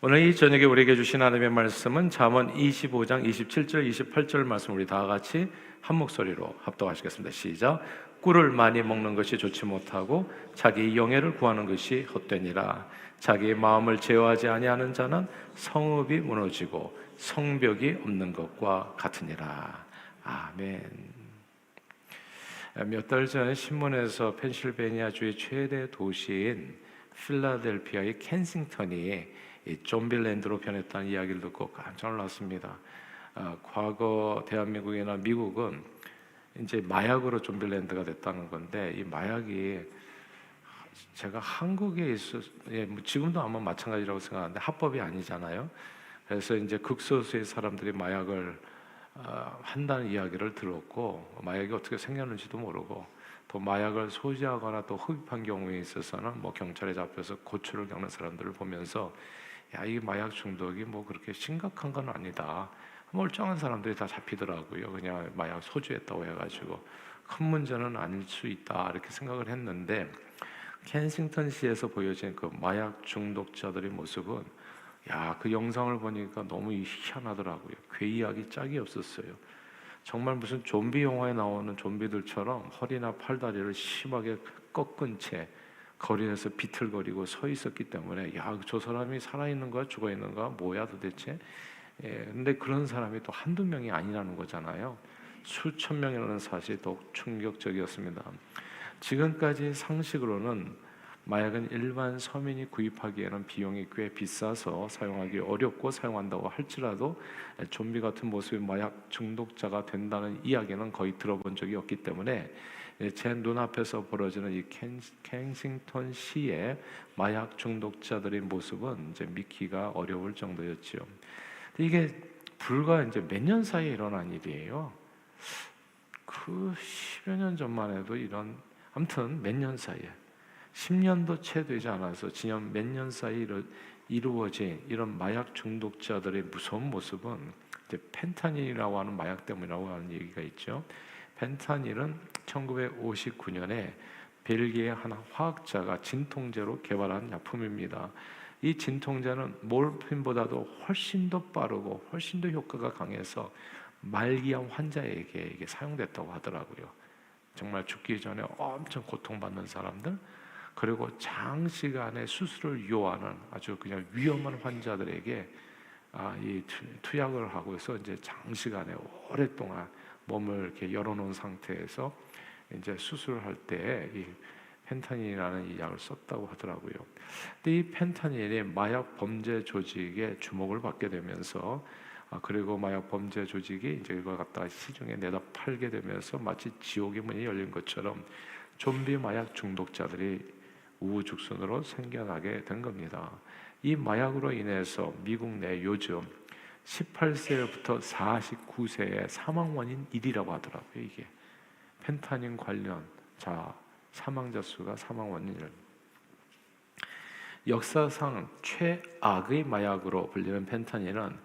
오늘 이 저녁에 우리에게 주신 하나님의 말씀은 잠언 25장 27절 28절 말씀, 우리 다 같이 한 목소리로 합독하시겠습니다. 시작. 꿀을 많이 먹는 것이 좋지 못하고 자기 영예를 구하는 것이 헛되니라. 자기 마음을 제어하지 아니하는 자는 성읍이 무너지고 성벽이 없는 것과 같으니라. 아멘. 몇 달 전 신문에서 펜실베니아주의 최대 도시인 필라델피아의 켄싱턴이 이 좀비랜드로 변했다는 이야기를 듣고 깜짝 놀랐습니다. 과거 대한민국이나 미국은 이제 마약으로 좀비랜드가 됐다는 건데, 이 마약이 제가 한국에 뭐 지금도 아마 마찬가지라고 생각하는데 합법이 아니잖아요. 그래서 이제 극소수의 사람들이 마약을 한다는 이야기를 들었고, 마약이 어떻게 생겼는지도 모르고, 또 마약을 소지하거나 또 흡입한 경우에 있어서는 뭐 경찰에 잡혀서 고초를 겪는 사람들을 보면서, 야, 이 마약 중독이 뭐 그렇게 심각한 건 아니다. 멀쩡한 사람들이 다 잡히더라고요. 그냥 마약 소지했다고 해가지고 큰 문제는 아닐 수 있다, 이렇게 생각을 했는데, 켄싱턴시에서 보여진 그 마약 중독자들의 모습은, 야, 그 영상을 보니까 너무 희한하더라고요. 괴이하기 짝이 없었어요. 정말 무슨 좀비 영화에 나오는 좀비들처럼 허리나 팔다리를 심하게 꺾은 채 거리에서 비틀거리고 서 있었기 때문에, 야, 저 사람이 살아있는 거야 죽어있는 거야 뭐야 도대체. 근데 그런 사람이 또 한두 명이 아니라는 거잖아요. 수천 명이라는 사실이 더욱 충격적이었습니다. 지금까지 상식으로는 마약은 일반 서민이 구입하기에는 비용이 꽤 비싸서 사용하기 어렵고, 사용한다고 할지라도 좀비 같은 모습의 마약 중독자가 된다는 이야기는 거의 들어본 적이 없기 때문에, 제 눈앞에서 벌어지는 이 켄싱턴 시의 마약 중독자들의 모습은 이제 믿기가 어려울 정도였죠. 이게 불과 이제 몇 년 사이에 일어난 일이에요. 그 10여 년 전만 해도 아무튼 몇 년 사이에, 10년도 채 되지 않아서 지난 몇 년 사이에 이루어진 이런 마약 중독자들의 무서운 모습은 이제 펜타닐이라고 하는 마약 때문이라고 하는 얘기가 있죠. 펜타닐은 1959년에 벨기에 한 화학자가 진통제로 개발한 약품입니다. 이 진통제는 몰핀보다도 훨씬 더 빠르고 훨씬 더 효과가 강해서 말기암 환자에게 이게 사용됐다고 하더라고요. 정말 죽기 전에 엄청 고통받는 사람들, 그리고 장시간의 수술을 요하는 아주 그냥 위험한 환자들에게 이 투약을 하고 해서 이제 장시간에 오랫동안 몸을 이렇게 열어놓은 상태에서 이제 수술을 할 때 이 펜타닐이라는 이 약을 썼다고 하더라고요. 근데 이 펜타닐이 마약 범죄 조직의 주목을 받게 되면서, 그리고 마약 범죄 조직이 이제 이걸 갖다가 시중에 내다 팔게 되면서 마치 지옥의 문이 열린 것처럼 좀비 마약 중독자들이 우후죽순으로 생겨나게 된 겁니다. 이 마약으로 인해서 미국 내 요즘 18세부터 49세의 사망 원인 1위라고 하더라고요. 이게 펜타닐 관련 사망자 수가 사망 원인을, 역사상 최악의 마약으로 불리는 펜타닐은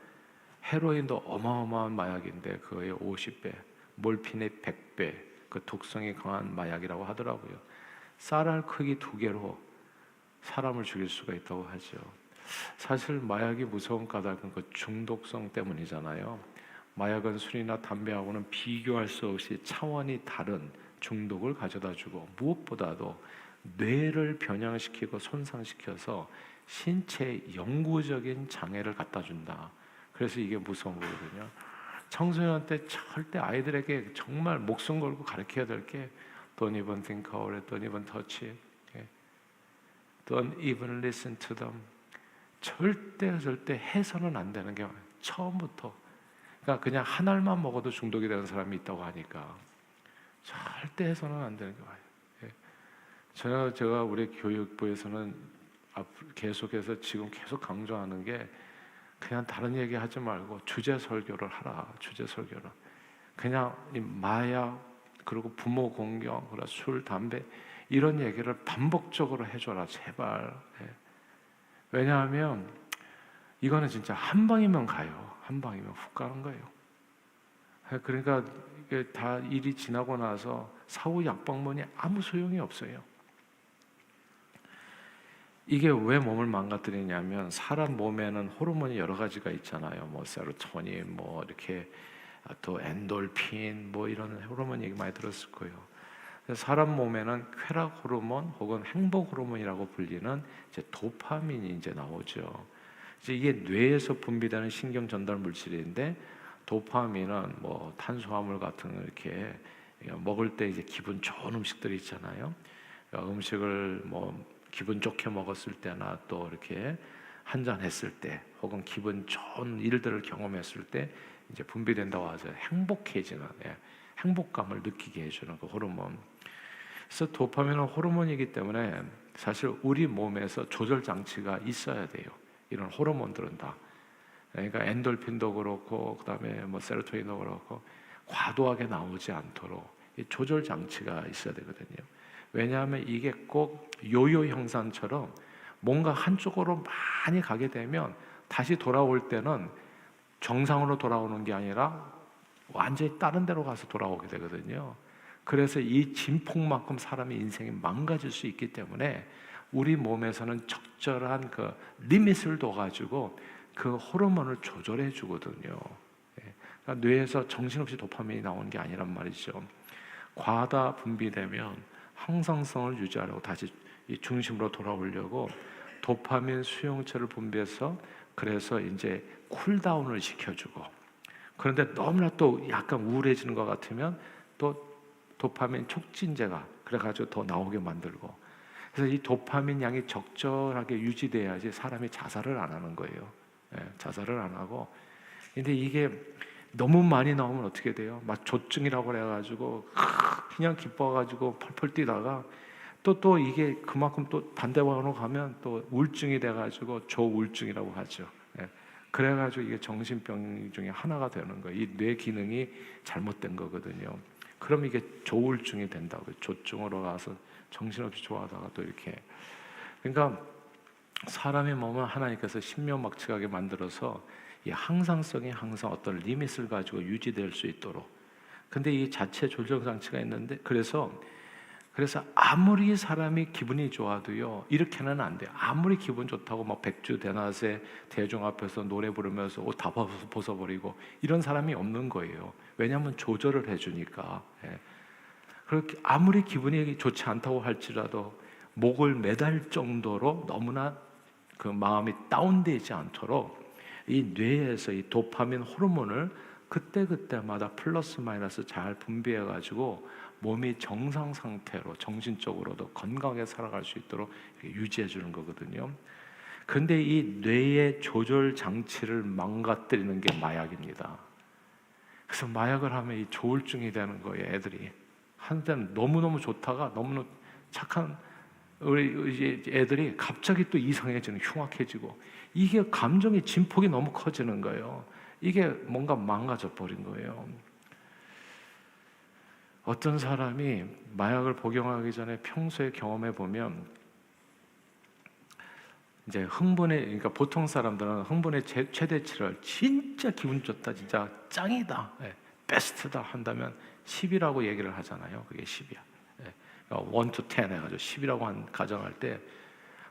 헤로인도 어마어마한 마약인데 그의 50배, 몰핀의 100배, 그 독성이 강한 마약이라고 하더라고요. 쌀알 크기 2개로 사람을 죽일 수가 있다고 하죠. 사실 마약이 무서운 까닭은 그 중독성 때문이잖아요. 마약은 술이나 담배하고는 비교할 수 없이 차원이 다른 중독을 가져다주고, 무엇보다도 뇌를 변형시키고 손상시켜서 신체에 영구적인 장애를 갖다준다. 그래서 이게 무서운 거거든요. 청소년 때 절대 아이들에게 정말 목숨 걸고 가르쳐야 될 게 Don't even think about it, don't even touch it, don't even listen to them. 절대 해서는 안 되는 게 처음부터. 그러니까 그냥 한 알만 먹어도 중독이 되는 사람이 있다고 하니까 절대 해서는 안 되는 게 와요. 제가 우리 교육부에서는 계속해서 지금 계속 강조하는 게, 그냥 다른 얘기 하지 말고 주제 설교를 하라. 주제 설교를. 그냥 이 마약, 그리고 부모 공경, 그리고 술, 담배 이런 얘기를 반복적으로 해줘라, 제발. 왜냐하면 이거는 진짜 한 방이면 가요. 한 방이면 훅 가는 거예요. 그러니까 이게 다 일이 지나고 나서 사후 약방문이 아무 소용이 없어요. 이게 왜 몸을 망가뜨리냐면 사람 몸에는 호르몬이 여러 가지가 있잖아요. 뭐 세로토닌, 뭐 이렇게 또 엔돌핀, 뭐 이런 호르몬 얘기 많이 들었을 거예요. 사람 몸에는 쾌락 호르몬 혹은 행복 호르몬이라고 불리는 이제 도파민이 이제 나오죠. 이제 이게 뇌에서 분비되는 신경 전달 물질인데 도파민은 뭐 탄수화물 같은 거 이렇게 먹을 때 이제 기분 좋은 음식들이 있잖아요. 음식을 뭐 기분 좋게 먹었을 때나 또 이렇게 한잔 했을 때 혹은 기분 좋은 일들을 경험했을 때 이제 분비된다고 하죠. 행복해지는 행복감을 느끼게 해주는 그 호르몬. 그래서 도파민은 호르몬이기 때문에 사실 우리 몸에서 조절 장치가 있어야 돼요. 이런 호르몬들은 다. 그러니까 엔돌핀도 그렇고 그다음에 뭐 세로토닌도 그렇고 과도하게 나오지 않도록 이 조절 장치가 있어야 되거든요. 왜냐하면 이게 꼭 요요 형상처럼 뭔가 한쪽으로 많이 가게 되면 다시 돌아올 때는 정상으로 돌아오는 게 아니라 완전히 다른 데로 가서 돌아오게 되거든요. 그래서 이 진폭만큼 사람의 인생이 망가질 수 있기 때문에 우리 몸에서는 적절한 그 리밋을 둬가지고 그 호르몬을 조절해 주거든요. 그러니까 뇌에서 정신없이 도파민이 나오는 게 아니란 말이죠. 과다 분비되면 항상성을 유지하려고 다시 이 중심으로 돌아오려고 도파민 수용체를 분비해서 그래서 이제 쿨다운을 시켜주고, 그런데 너무나 또 약간 우울해지는 것 같으면 또 도파민 촉진제가 그래가지고 더 나오게 만들고, 그래서 이 도파민 양이 적절하게 유지돼야지 사람이 자살을 안 하는 거예요. 자살을 안 하고. 근데 이게 너무 많이 나오면 어떻게 돼요? 막 조증이라고 그래가지고 그냥 기뻐가지고 펄펄 뛰다가 또 이게 그만큼 또 반대방으로 가면 또 우울증이 돼가지고 조우울증이라고 하죠. 그래가지고 이게 정신병 중에 하나가 되는 거예요. 이 뇌 기능이 잘못된 거거든요. 그럼 이게 조우울증이 된다고요. 조증으로 가서 정신없이 좋아하다가 또 이렇게. 그러니까 사람의 몸은 하나님께서 신묘막측하게 만들어서 이 항상성이 항상 어떤 리밋을 가지고 유지될 수 있도록. 근데 이 자체 조절 장치가 있는데 그래서 아무리 사람이 기분이 좋아도요 이렇게는 안 돼요. 아무리 기분 좋다고 막 백주 대낮에 대중 앞에서 노래 부르면서 옷 다 벗어버리고 이런 사람이 없는 거예요. 왜냐하면 조절을 해주니까. 그렇게 아무리 기분이 좋지 않다고 할지라도 목을 매달 정도로 너무나 그 마음이 다운되지 않도록 이 뇌에서 이 도파민 호르몬을 그때그때마다 플러스 마이너스 잘 분비해 가지고 몸이 정상 상태로 정신적으로도 건강하게 살아갈 수 있도록 유지해 주는 거거든요. 그런데 이 뇌의 조절 장치를 망가뜨리는 게 마약입니다. 그래서 마약을 하면 이 조울증이 되는 거예요. 애들이 한때는 너무너무 좋다가 너무너무 착한 우리 애들이 갑자기 또 이상해지는, 흉악해지고, 이게 감정의 진폭이 너무 커지는 거예요. 이게 뭔가 망가져 버린 거예요. 어떤 사람이 마약을 복용하기 전에 평소에 경험해 보면 이제 그러니까 보통 사람들은 흥분의 최대치를 진짜 기분 좋다, 진짜 짱이다, 베스트다 한다면 10이라고 얘기를 하잖아요. 그게 10이야. 1 to 10 해가지고 10이라고 가정할 때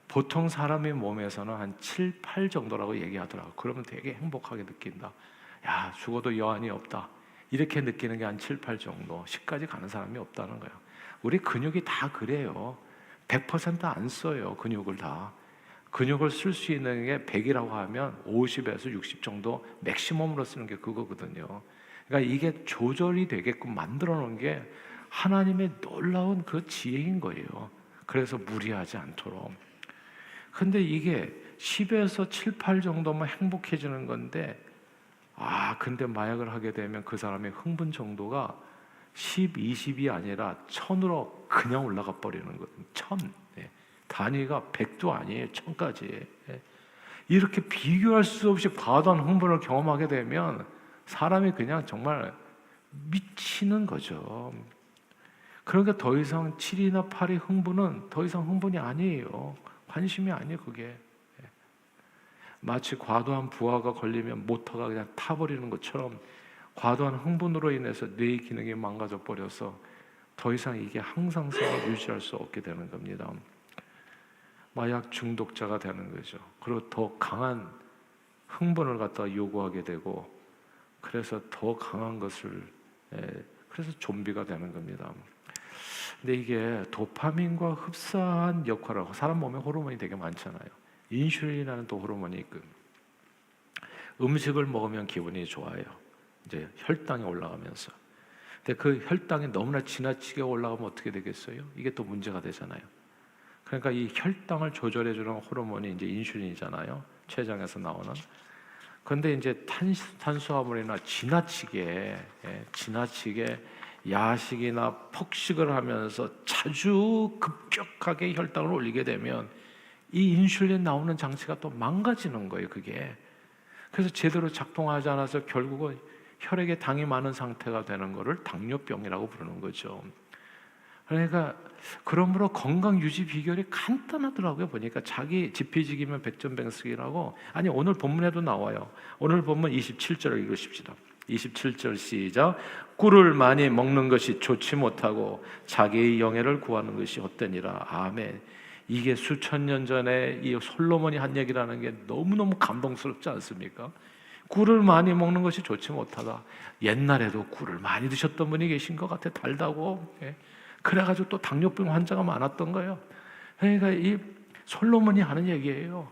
보통 사람의 몸에서는 한 7, 8 정도라고 얘기하더라고요. 그러면 되게 행복하게 느낀다. 야, 죽어도 여한이 없다. 이렇게 느끼는 게 한 7, 8 정도. 10까지 가는 사람이 없다는 거예요. 우리 근육이 다 그래요. 100% 안 써요, 근육을 다. 근육을 쓸 수 있는 게 100이라고 하면 50에서 60 정도 맥시멈으로 쓰는 게 그거거든요. 그러니까 이게 조절이 되게끔 만들어 놓은 게 하나님의 놀라운 그 지혜인 거예요. 그래서 무리하지 않도록. 근데 이게 10에서 7, 8 정도만 행복해지는 건데, 근데 마약을 하게 되면 그 사람의 흥분 정도가 10, 20이 아니라 1000으로 그냥 올라가 버리는 거거든요. 1000. 단위가 100도 아니에요. 1000까지. 이렇게 비교할 수 없이 과도한 흥분을 경험하게 되면 사람이 그냥 정말 미치는 거죠. 그러니까 더 이상 7이나 8의 흥분은 더 이상 흥분이 아니에요. 관심이 아니에요, 그게. 마치 과도한 부하가 걸리면 모터가 그냥 타버리는 것처럼 과도한 흥분으로 인해서 뇌의 기능이 망가져 버려서 더 이상 이게 항상성을 유지할 수 없게 되는 겁니다. 마약 중독자가 되는 거죠. 그리고 더 강한 흥분을 갖다가 요구하게 되고, 그래서 더 강한 것을, 그래서 좀비가 되는 겁니다. 근데 이게 도파민과 흡사한 역할을 하고, 사람 몸에 호르몬이 되게 많잖아요. 인슐린이라는 또 호르몬이 있고, 음식을 먹으면 기분이 좋아요. 이제 혈당이 올라가면서. 근데 그 혈당이 너무나 지나치게 올라가면 어떻게 되겠어요? 이게 또 문제가 되잖아요. 그러니까 이 혈당을 조절해주는 호르몬이 이제 인슐린이잖아요. 췌장에서 나오는. 그런데 이제 탄수화물이나 지나치게 야식이나 폭식을 하면서 자주 급격하게 혈당을 올리게 되면 이 인슐린 나오는 장치가 또 망가지는 거예요, 그게. 그래서 제대로 작동하지 않아서 결국은 혈액에 당이 많은 상태가 되는 거를 당뇨병이라고 부르는 거죠. 그러니까 그러므로 건강 유지 비결이 간단하더라고요. 보니까 자기 지피지기면 백전백승이라고. 아니, 오늘 본문에도 나와요. 오늘 본문 27절을 읽으십시다. 27절 시작. 꿀을 많이 먹는 것이 좋지 못하고 자기의 영예를 구하는 것이 헛되니라. 아멘. 이게 수천 년 전에 이 솔로몬이 한 얘기라는 게 너무너무 감동스럽지 않습니까? 꿀을 많이 먹는 것이 좋지 못하다. 옛날에도 꿀을 많이 드셨던 분이 계신 것 같아. 달다고. 그래가지고 또 당뇨병 환자가 많았던 거예요. 그러니까 이 솔로몬이 하는 얘기예요.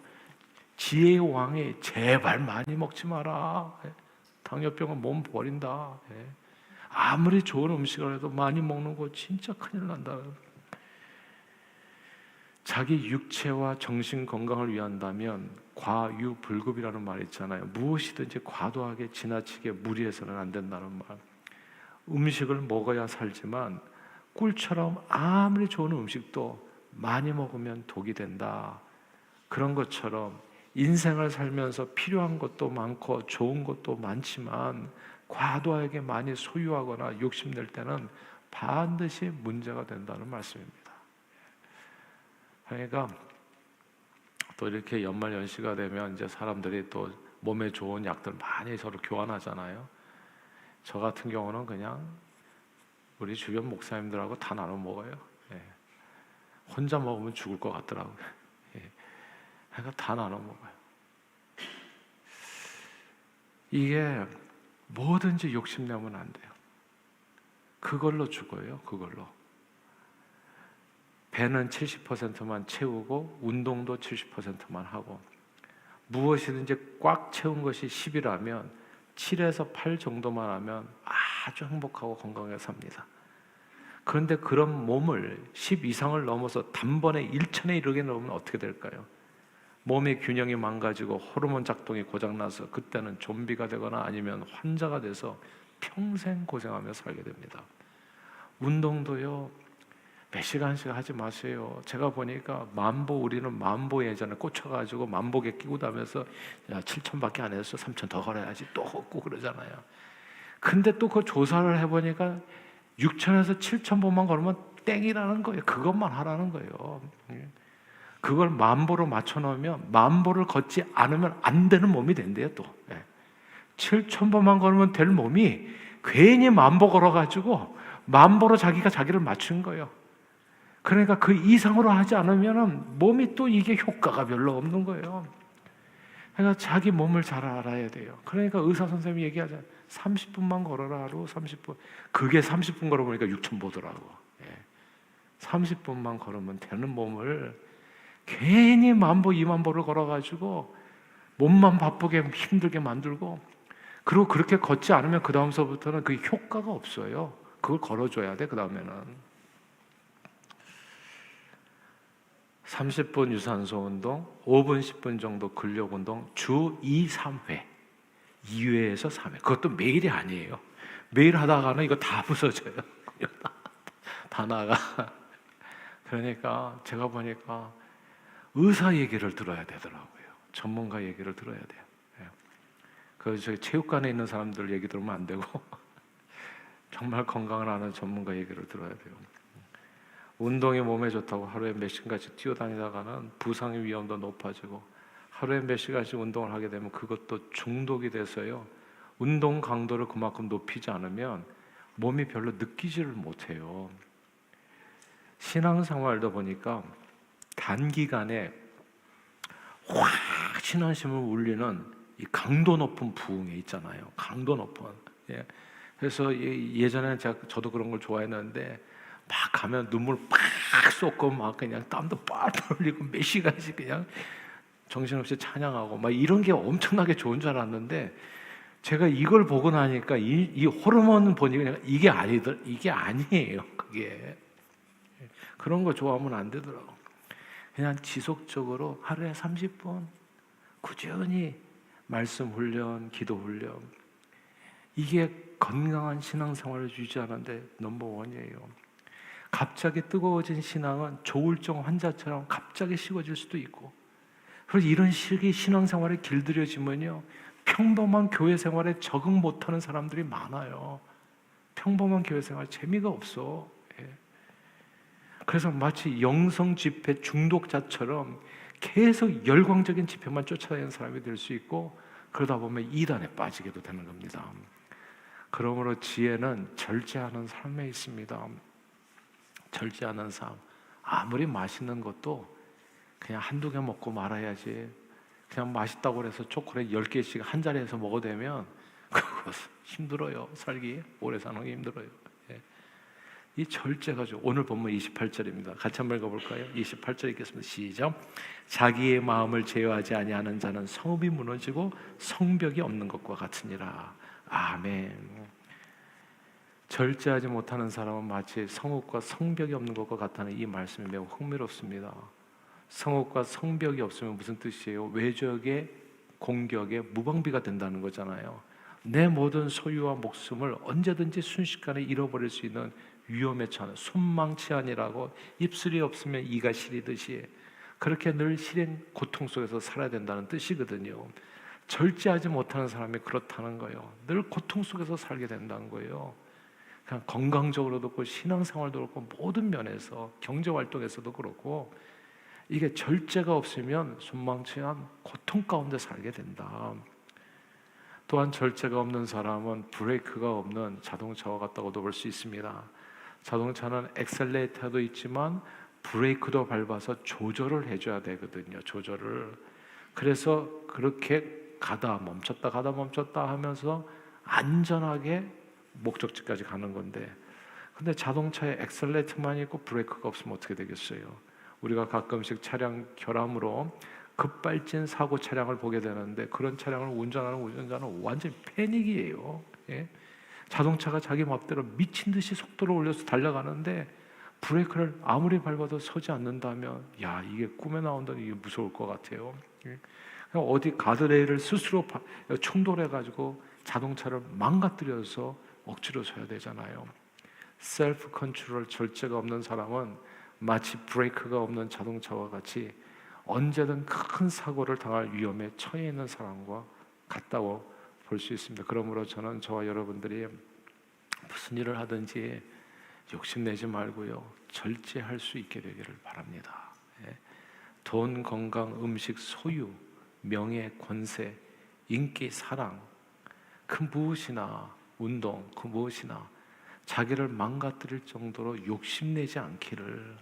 지혜의 왕이 제발 많이 먹지 마라. 당뇨병은 몸 버린다. 아무리 좋은 음식을 해도 많이 먹는 거 진짜 큰일 난다. 자기 육체와 정신 건강을 위한다면 과유불급이라는 말이 있잖아요. 무엇이든지 과도하게 지나치게 무리해서는 안 된다는 말. 음식을 먹어야 살지만 꿀처럼 아무리 좋은 음식도 많이 먹으면 독이 된다. 그런 것처럼 인생을 살면서 필요한 것도 많고 좋은 것도 많지만 과도하게 많이 소유하거나 욕심낼 때는 반드시 문제가 된다는 말씀입니다. 그러니까 또 이렇게 연말연시가 되면 이제 사람들이 또 몸에 좋은 약들 많이 서로 교환하잖아요. 저 같은 경우는 그냥 우리 주변 목사님들하고 다 나눠 먹어요. 혼자 먹으면 죽을 것 같더라고요. 그러니까 다 나눠 먹어요. 이게 뭐든지 욕심내면 안 돼요. 그걸로 죽어요. 그걸로. 배는 70%만 채우고 운동도 70%만 하고, 무엇이든지 꽉 채운 것이 10이라면 7에서 8 정도만 하면 아주 행복하고 건강하게 삽니다. 그런데 그런 몸을 10 이상을 넘어서 단번에 1천에 이르게 넘으면 어떻게 될까요? 몸의 균형이 망가지고 호르몬 작동이 고장나서 그때는 좀비가 되거나 아니면 환자가 돼서 평생 고생하며 살게 됩니다. 운동도요, 몇 시간씩 하지 마세요. 제가 보니까 우리는 만보 예전에 꽂혀가지고 만보에 끼고 다면서 7,000밖에 안 했어, 3,000 더 걸어야지 또 걷고 그러잖아요. 근데 또 그 조사를 해보니까 6,000에서 7,000보만 걸으면 땡이라는 거예요. 그것만 하라는 거예요. 그걸 만보로 맞춰놓으면 만보를 걷지 않으면 안 되는 몸이 된대요. 또 7,000보만 걸으면 될 몸이 괜히 만보 걸어가지고 만보로 자기를 맞춘 거예요. 그러니까 그 이상으로 하지 않으면 몸이 또 이게 효과가 별로 없는 거예요. 그러니까 자기 몸을 잘 알아야 돼요. 그러니까 의사 선생님이 얘기하잖아요. 30분만 걸어라, 하루 30분. 그게 30분 걸어보니까 6천 보더라고. 30분만 걸으면 되는 몸을 괜히 만보, 2만보를 걸어가지고 몸만 바쁘게 힘들게 만들고, 그리고 그렇게 걷지 않으면 그 다음서부터는 그 효과가 없어요. 그걸 걸어줘야 돼. 그 다음에는 30분 유산소 운동, 5분, 10분 정도 근력 운동, 주 2, 3회, 2회에서 3회. 그것도 매일이 아니에요. 매일 하다가는 이거 다 부서져요. 다 나가. 그러니까 제가 보니까 의사 얘기를 들어야 되더라고요. 전문가 얘기를 들어야 돼요. 저희 체육관에 있는 사람들 얘기 들으면 안 되고 정말 건강을 아는 전문가 얘기를 들어야 돼요. 운동이 몸에 좋다고 하루에 몇 시간씩 뛰어다니다가는 부상의 위험도 높아지고, 하루에 몇 시간씩 운동을 하게 되면 그것도 중독이 돼서요, 운동 강도를 그만큼 높이지 않으면 몸이 별로 느끼지를 못해요. 신앙생활도 보니까 단기간에 확 신앙심을 울리는 이 강도 높은 부흥에 있잖아요. 강도 높은. 예. 그래서 예전에는 저도 그런 걸 좋아했는데 막 가면 눈물 팍 쏟고 막 그냥 땀도 뻘뻘 흘리고 몇 시간씩 그냥 정신없이 찬양하고 막 이런 게 엄청나게 좋은 줄 알았는데 제가 이걸 보고 나니까 이 호르몬 보니까 그냥 이게 아니에요. 그게 그런 거 좋아하면 안 되더라고. 그냥 지속적으로 하루에 30분 꾸준히 말씀 훈련, 기도 훈련, 이게 건강한 신앙생활을 유지하는데 넘버원이에요. 갑자기 뜨거워진 신앙은 조울증 환자처럼 갑자기 식어질 수도 있고, 그래서 이런 식의 신앙생활에 길들여지면요 평범한 교회 생활에 적응 못하는 사람들이 많아요. 평범한 교회 생활 재미가 없어. 예. 그래서 마치 영성 집회 중독자처럼 계속 열광적인 집회만 쫓아다니는 사람이 될 수 있고, 그러다 보면 이단에 빠지게도 되는 겁니다. 그러므로 지혜는 절제하는 삶에 있습니다. 절제하는 삶. 아무리 맛있는 것도 그냥 한두 개 먹고 말아야지. 그냥 맛있다고 해서 초콜릿 10개씩 한 자리에서 먹어도 되면 그거 힘들어요. 살기 오래 사는 게 힘들어요. 예. 이 절제가 오늘 본문 28절입니다. 같이 한번 읽어볼까요? 28절 읽겠습니다. 시작. 자기의 마음을 제어하지 아니하는 자는 성읍이 무너지고 성벽이 없는 것과 같으니라. 아멘. 절제하지 못하는 사람은 마치 성읍과 성벽이 없는 것과 같다는 이 말씀이 매우 흥미롭습니다. 성읍과 성벽이 없으면 무슨 뜻이에요? 외적의 공격에 무방비가 된다는 거잖아요. 내 모든 소유와 목숨을 언제든지 순식간에 잃어버릴 수 있는 위험에 처한 손망치한이라고, 입술이 없으면 이가 시리듯이 그렇게 늘 시린 고통 속에서 살아야 된다는 뜻이거든요. 절제하지 못하는 사람이 그렇다는 거예요. 늘 고통 속에서 살게 된다는 거예요. 그냥 건강적으로도 그렇고 신앙생활도 그렇고 모든 면에서 경제활동에서도 그렇고, 이게 절제가 없으면 손망치한 고통 가운데 살게 된다. 또한 절제가 없는 사람은 브레이크가 없는 자동차와 같다고도 볼 수 있습니다. 자동차는 엑셀레이터도 있지만 브레이크도 밟아서 조절을 해줘야 되거든요. 조절을. 그래서 그렇게 가다 멈췄다 하면서 안전하게 목적지까지 가는 건데, 근데 자동차에 엑셀레이터만 있고 브레이크가 없으면 어떻게 되겠어요? 우리가 가끔씩 차량 결함으로 급발진 사고 차량을 보게 되는데, 그런 차량을 운전하는 운전자는 완전히 패닉이에요. 예? 자동차가 자기 맘대로 미친 듯이 속도를 올려서 달려가는데 브레이크를 아무리 밟아도 서지 않는다면, 야, 이게 꿈에 나온다니 이게 무서울 것 같아요. 예? 어디 가드레일을 스스로 충돌해가지고 자동차를 망가뜨려서 억지로 서야 되잖아요. 셀프 컨트롤, 절제가 없는 사람은 마치 브레이크가 없는 자동차와 같이 언제든 큰 사고를 당할 위험에 처해 있는 사람과 같다고 볼 수 있습니다. 그러므로 저는 저와 여러분들이 무슨 일을 하든지 욕심내지 말고요, 절제할 수 있게 되기를 바랍니다. 예. 돈, 건강, 음식, 소유, 명예, 권세, 인기, 사랑, 그 무엇이나, 운동, 그 무엇이나 자기를 망가뜨릴 정도로 욕심내지 않기를.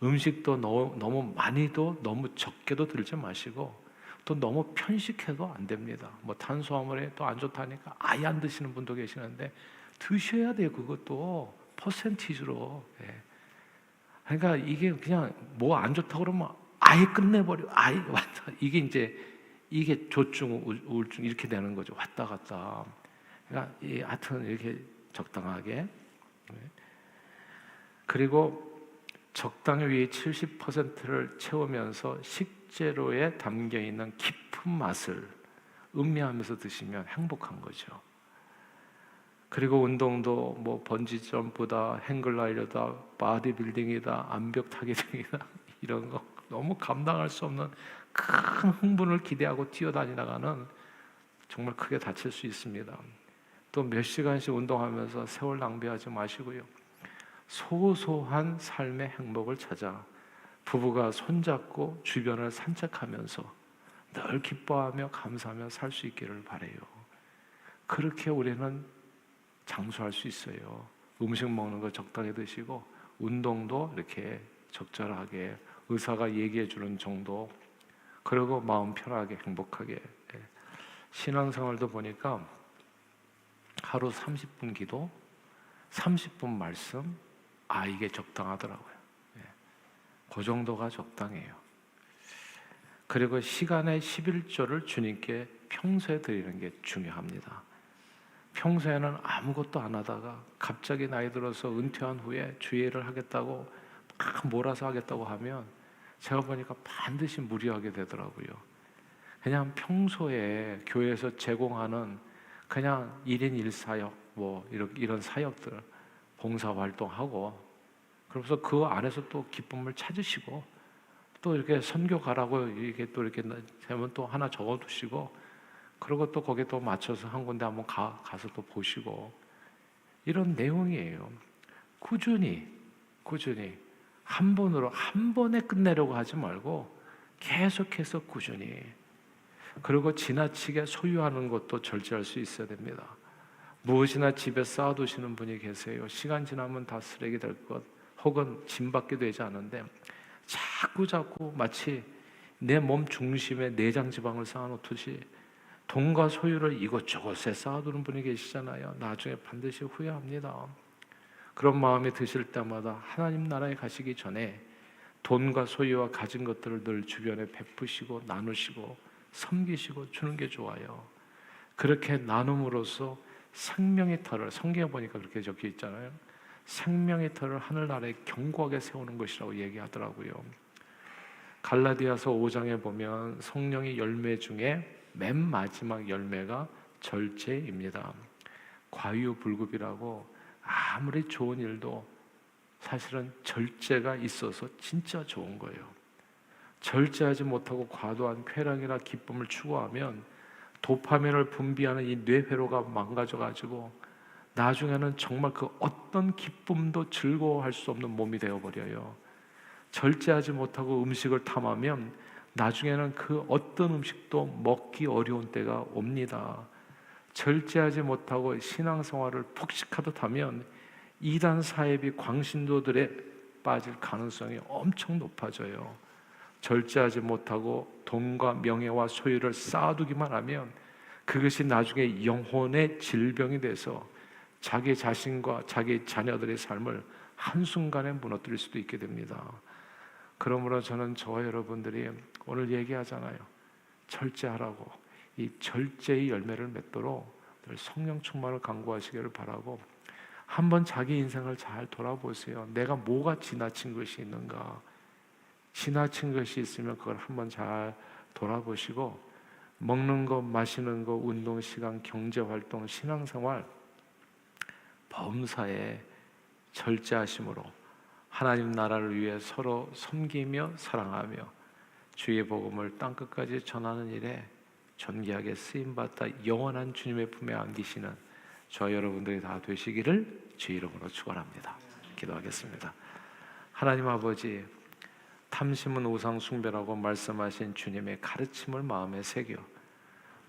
음식도 너무 많이도 너무 적게도 들지 마시고, 또 너무 편식해도 안 됩니다. 뭐 탄수화물에 또 안 좋다니까 아예 안 드시는 분도 계시는데 드셔야 돼요. 그것도 퍼센티지로. 예. 그러니까 이게 그냥 뭐 안 좋다고 그러면 아예 끝내버려. 아예 왔다. 이게 조증, 우울증 이렇게 되는 거죠. 왔다 갔다. 그러니까 하여튼 이렇게 적당하게. 그리고 적당히 위에 70%를 채우면서 식재료에 담겨 있는 깊은 맛을 음미하면서 드시면 행복한 거죠. 그리고 운동도 뭐 번지 점프다, 행글라이더다, 바디빌딩이다, 암벽 타기 등이다, 이런 거 너무 감당할 수 없는 큰 흥분을 기대하고 뛰어다니다가는 정말 크게 다칠 수 있습니다. 또 몇 시간씩 운동하면서 세월 낭비하지 마시고요, 소소한 삶의 행복을 찾아 부부가 손잡고 주변을 산책하면서 늘 기뻐하며 감사하며 살 수 있기를 바라요. 그렇게 우리는 장수할 수 있어요. 음식 먹는 거 적당히 드시고 운동도 이렇게 적절하게 의사가 얘기해 주는 정도, 그리고 마음 편하게 행복하게. 신앙생활도 보니까 하루 30분 기도, 30분 말씀, 이게 적당하더라고요. 그 정도가 적당해요. 그리고 시간의 11조를 주님께 평소에 드리는 게 중요합니다. 평소에는 아무것도 안 하다가 갑자기 나이 들어서 은퇴한 후에 주일을 하겠다고 막 몰아서 하겠다고 하면 제가 보니까 반드시 무리하게 되더라고요. 그냥 평소에 교회에서 제공하는 그냥 1인 1사역 뭐 이런 사역들 봉사활동하고, 그러면서 그 안에서 또 기쁨을 찾으시고, 또 이렇게 선교 가라고 이렇게 또 이렇게 되면 또 하나 적어두시고, 그리고 또 거기에 또 맞춰서 한 군데 한번 가서 또 보시고, 이런 내용이에요. 꾸준히 한 번에 끝내려고 하지 말고 계속해서 꾸준히. 그리고 지나치게 소유하는 것도 절제할 수 있어야 됩니다. 무엇이나 집에 쌓아두시는 분이 계세요. 시간 지나면 다 쓰레기 될 것, 혹은 짐밖에 되지 않은데 자꾸 마치 내 몸 중심에 내장 지방을 쌓아놓듯이 돈과 소유를 이곳저곳에 쌓아두는 분이 계시잖아요. 나중에 반드시 후회합니다. 그런 마음이 드실 때마다 하나님 나라에 가시기 전에 돈과 소유와 가진 것들을 늘 주변에 베푸시고 나누시고 섬기시고 주는 게 좋아요. 그렇게 나눔으로써 생명의 터를, 성경에 보니까 그렇게 적혀 있잖아요. 생명의 터를 하늘나라에 견고하게 세우는 것이라고 얘기하더라고요. 갈라디아서 5장에 보면 성령의 열매 중에 맨 마지막 열매가 절제입니다. 과유불급이라고, 아무리 좋은 일도 사실은 절제가 있어서 진짜 좋은 거예요. 절제하지 못하고 과도한 쾌락이나 기쁨을 추구하면 도파민을 분비하는 이 뇌회로가 망가져가지고 나중에는 정말 그 어떤 기쁨도 즐거워할 수 없는 몸이 되어버려요. 절제하지 못하고 음식을 탐하면 나중에는 그 어떤 음식도 먹기 어려운 때가 옵니다. 절제하지 못하고 신앙생활을 폭식하듯 하면 이단 사이비 광신도들에 빠질 가능성이 엄청 높아져요. 절제하지 못하고 돈과 명예와 소유를 쌓아두기만 하면 그것이 나중에 영혼의 질병이 돼서 자기 자신과 자기 자녀들의 삶을 한순간에 무너뜨릴 수도 있게 됩니다. 그러므로 저는 저와 여러분들이 오늘 얘기하잖아요. 절제하라고. 이 절제의 열매를 맺도록 늘 성령 충만을 간구하시기를 바라고, 한번 자기 인생을 잘 돌아보세요. 내가 뭐가 지나친 것이 있는가? 지나친 것이 있으면 그걸 한번 잘 돌아보시고, 먹는 것, 마시는 것, 운동 시간, 경제 활동, 신앙생활 범사에 절제하심으로 하나님 나라를 위해 서로 섬기며 사랑하며 주의 복음을 땅끝까지 전하는 일에 존귀하게 쓰임받다 영원한 주님의 품에 안기시는 저와 여러분들이 다 되시기를 주 이름으로 축원합니다. 기도하겠습니다. 하나님 아버지, 탐심은 우상 숭배라고 말씀하신 주님의 가르침을 마음에 새겨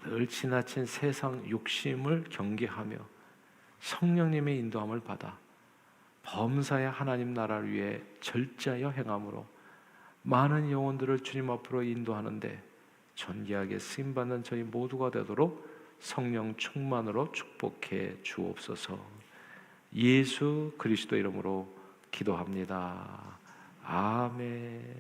늘 지나친 세상 욕심을 경계하며 성령님의 인도함을 받아 범사의 하나님 나라를 위해 절제하여 행함으로 많은 영혼들을 주님 앞으로 인도하는데 존귀하게 쓰임받는 저희 모두가 되도록 성령 충만으로 축복해 주옵소서. 예수 그리스도 이름으로 기도합니다. 아멘.